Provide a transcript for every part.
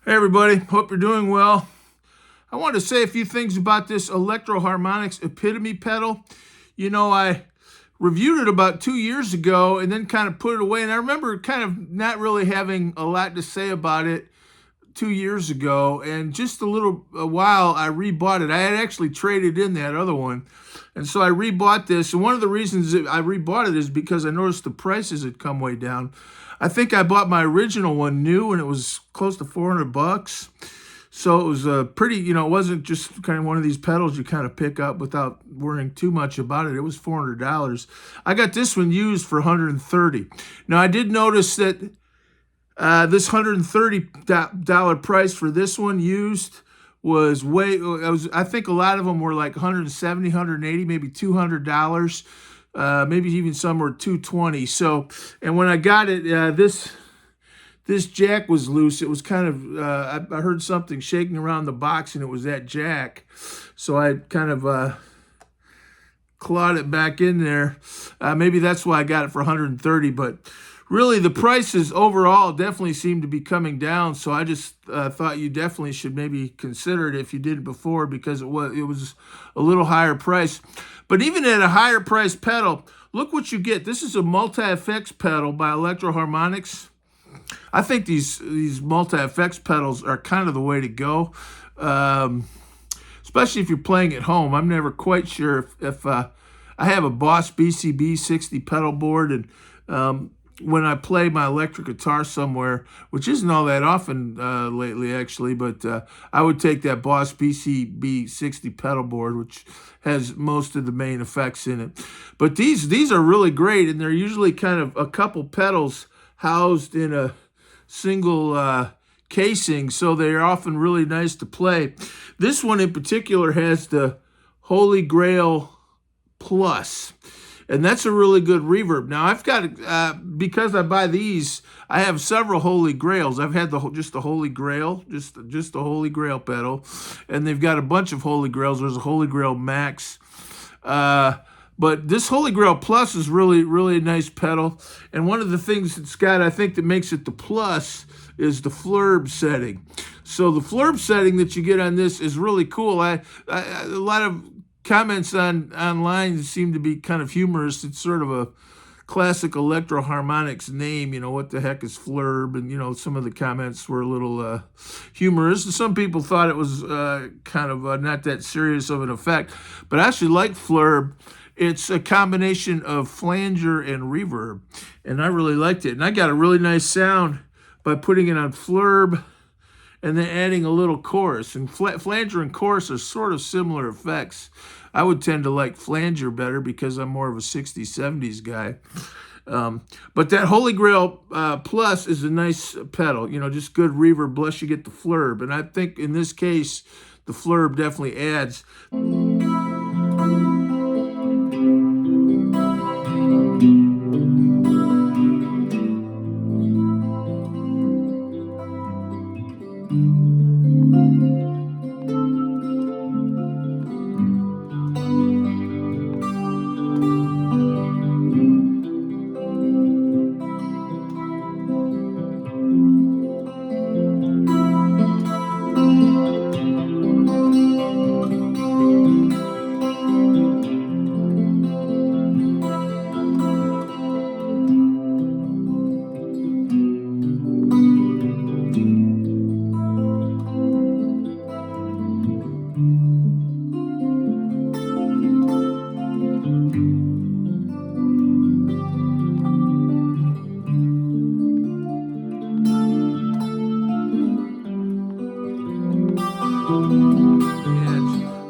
Hey everybody, hope you're doing well. I want to say a few things about this Electro Harmonics Epitome pedal. You know, I reviewed it about 2 years ago and then kind of put it away. And I remember kind of not really having a lot to say about it 2 years ago. And just a while, I rebought it. I had actually traded in that other one. And so I rebought this. And one of the reasons that I rebought it is because I noticed the prices had come way down. I think I bought my original one new and it was close to $400. So it was pretty, it wasn't just kind of one of these pedals you kind of pick up without worrying too much about it. It was $400. I got this one used for $130. Now I did notice that this $130 price for this one used was I think a lot of them were like $170, $180, maybe $200. Maybe even some were $220. So, and when I got it, this jack was loose. It was kind of, I heard something shaking around the box and it was that jack. So I kind of clawed it back in there. Maybe that's why I got it for $130, but really the prices overall definitely seem to be coming down. So I just thought you definitely should maybe consider it if you did it before, because it was a little higher price. But even at a higher price pedal, look what you get. This is a multi-effects pedal by Electro Harmonics. I think these multi-effects pedals are kind of the way to go, especially if you're playing at home. I'm never quite sure if I have a Boss BCB 60 pedal board, and when I play my electric guitar somewhere, which isn't all that often lately actually, but I would take that Boss BCB 60 pedal board, which has most of the main effects in it. But these are really great, and they're usually kind of a couple pedals housed in a single casing, so they're often really nice to play. This one in particular has the Holy Grail Plus, and that's a really good reverb. Now I've got, because I buy these, I have several Holy Grails. I've had just the Holy Grail, just the Holy Grail pedal, and they've got a bunch of Holy Grails. There's a Holy Grail Max, but this Holy Grail Plus is really, really a nice pedal. And one of the things it's got, I think, that makes it the plus is the flurb setting. So the flurb setting that you get on this is really cool. A lot of comments online seem to be kind of humorous. It's sort of a classic Electro Harmonics name, what the heck is flurb? And, some of the comments were a little humorous. And some people thought it was kind of not that serious of an effect. But I actually like flurb. It's a combination of flanger and reverb, and I really liked it. And I got a really nice sound by putting it on flurb and then adding a little chorus. And flanger and chorus are sort of similar effects. I would tend to like flanger better because I'm more of a 60s, 70s guy. But that Holy Grail Plus is a nice pedal, just good reverb, plus you get the flurb. And I think in this case, the flurb definitely adds.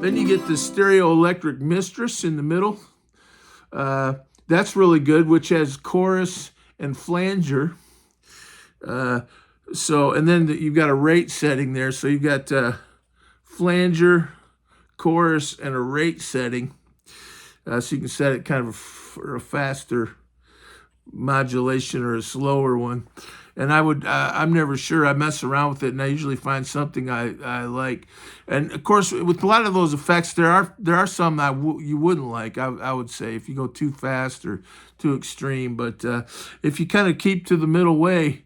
Then you get the stereo electric Mistress in the middle. That's really good, which has chorus and flanger. And then you've got a rate setting there. So you've got flanger, chorus, and a rate setting. So you can set it kind of for a faster modulation or a slower one. And I'm never sure. I mess around with it, and I usually find something I like. And of course, with a lot of those effects, there are some you wouldn't like. I would say if you go too fast or too extreme. But if you kind of keep to the middle way,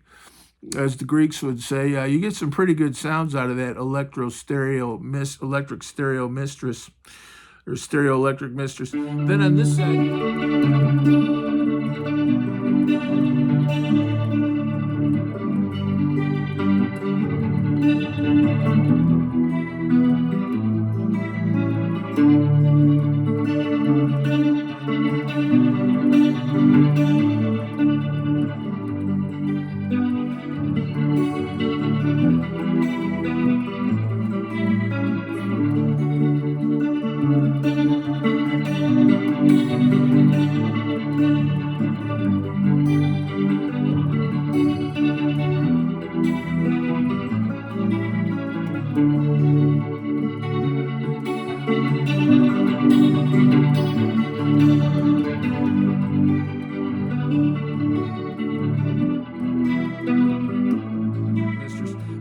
as the Greeks would say. You get some pretty good sounds out of that electric stereo mistress, or stereo electric mistress. Then on this side, mistress.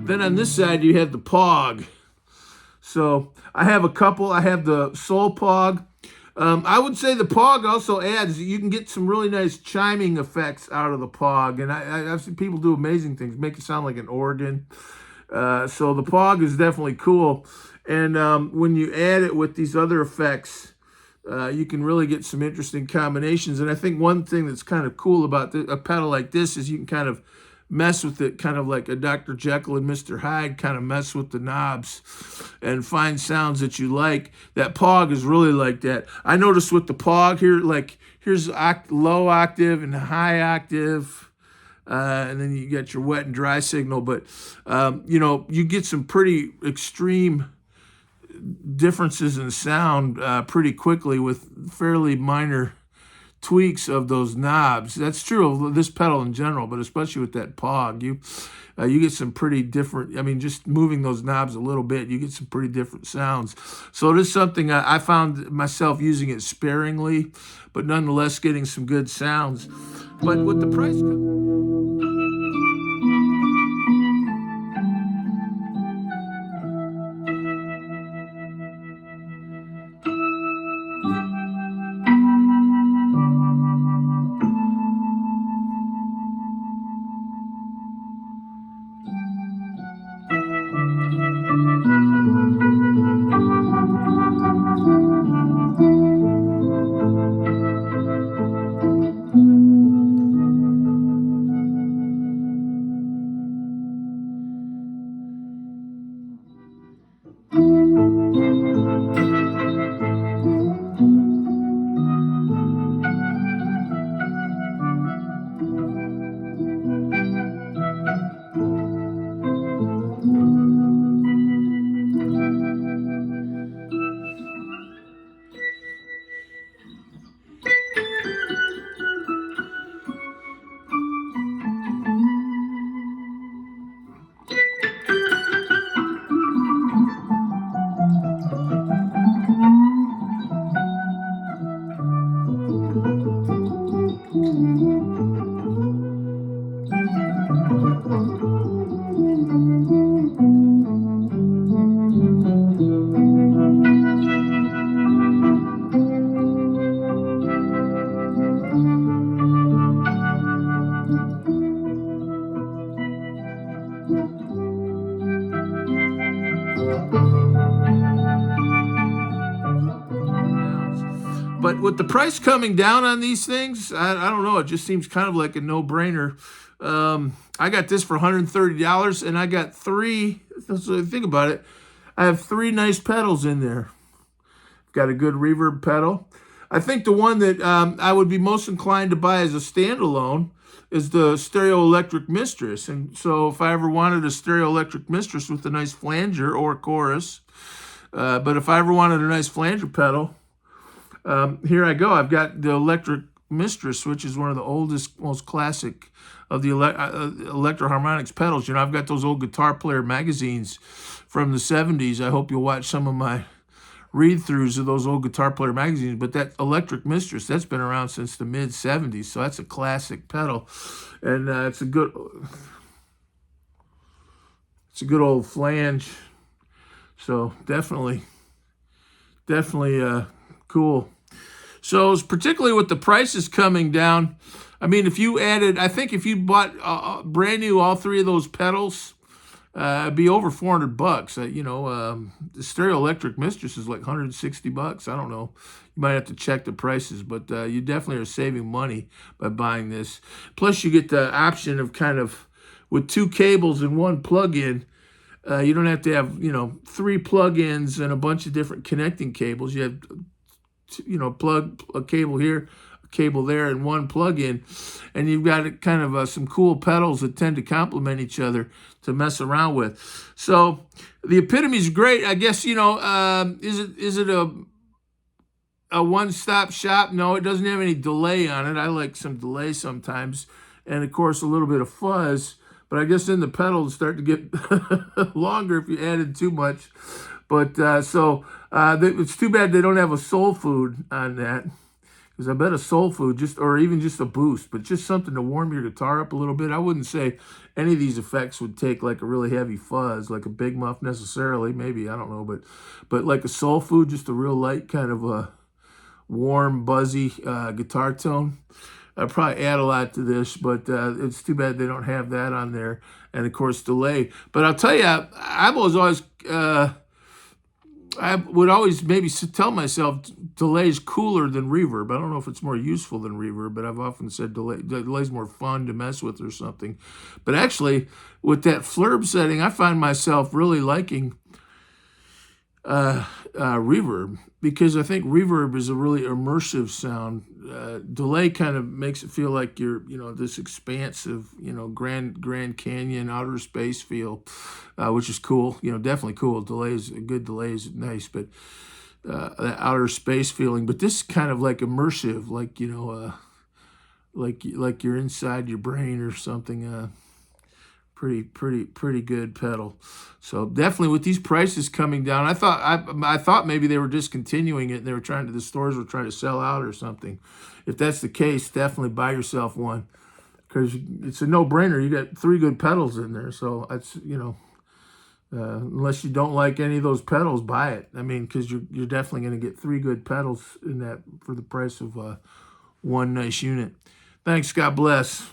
Then on this side you have the Pog. So I have a couple. I have the Soul Pog. I would say the Pog also adds, you can get some really nice chiming effects out of the Pog. And I've seen people do amazing things, make it sound like an organ. So the Pog is definitely cool. And when you add it with these other effects, you can really get some interesting combinations. And I think one thing that's kind of cool about a pedal like this is you can kind of mess with it, kind of like a Dr. Jekyll and Mr. Hyde, kind of mess with the knobs and find sounds that you like. That Pog is really like that. I noticed with the Pog here, like here's low octave and high octave, and then you get your wet and dry signal. But you know, you get some pretty extreme differences in sound pretty quickly with fairly minor tweaks of those knobs. That's true of this pedal in general, but especially with that Pog, you get some pretty different, I mean, just moving those knobs a little bit, you get some pretty different sounds. So it is something I found myself using it sparingly, but nonetheless getting some good sounds. But with the price... But with the price coming down on these things, I don't know. It just seems kind of like a no-brainer. I got this for $130, and I got three. So think about it. I have three nice pedals in there. Got a good reverb pedal. I think the one that I would be most inclined to buy as a standalone is the Stereo Electric Mistress. And so if I ever wanted a Stereo Electric Mistress with a nice flanger or chorus, but if I ever wanted a nice flanger pedal, here I go. I've got the Electric Mistress, which is one of the oldest, most classic of the Electro-Harmonics pedals. You know, I've got those old Guitar Player magazines from the 70s. I hope you'll watch some of my read-throughs of those old Guitar Player magazines. But that Electric Mistress, that's been around since the mid-70s, so that's a classic pedal. And it's a good old flange. So definitely cool. So particularly with the prices coming down, I mean, if you added, I think if you bought brand new all three of those pedals, it'd be over $400. The stereo electric Mistress is like $160. I don't know. You might have to check the prices, but you definitely are saving money by buying this. Plus, you get the option of kind of with two cables and one plug-in. You don't have to have, three plug-ins and a bunch of different connecting cables. You have, plug a cable here, a cable there, and one plug-in. And you've got kind of some cool pedals that tend to complement each other to mess around with. So the Epitome is great. I guess, is it a one-stop shop? No, it doesn't have any delay on it. I like some delay sometimes. And, of course, a little bit of fuzz. But I guess then the pedals start to get longer if you added too much. But it's too bad they don't have a soul food on that. Because I bet a soul food, or even just a boost, but just something to warm your guitar up a little bit. I wouldn't say any of these effects would take like a really heavy fuzz, like a Big Muff necessarily. Maybe, I don't know. But like a soul food, just a real light kind of a warm, buzzy guitar tone. I'd probably add a lot to this, but it's too bad they don't have that on there. And, of course, delay. But I'll tell you, I would always maybe tell myself delay is cooler than reverb. I don't know if it's more useful than reverb, but I've often said delay's more fun to mess with or something. But actually, with that flurb setting, I find myself really liking reverb, because I think reverb is a really immersive sound. Delay kind of makes it feel like you're, this expansive, Grand Canyon outer space feel, which is cool. Definitely cool. Good delay is nice, but that outer space feeling. But this is kind of like immersive, like like you're inside your brain or something. Pretty good pedal. So definitely with these prices coming down, I thought maybe they were discontinuing it and the stores were trying to sell out or something. If that's the case, definitely buy yourself one, because it's a no-brainer. You got three good pedals in there, so that's unless you don't like any of those pedals, buy it. I mean, because you're definitely going to get three good pedals in that for the price of one nice unit. Thanks. God bless.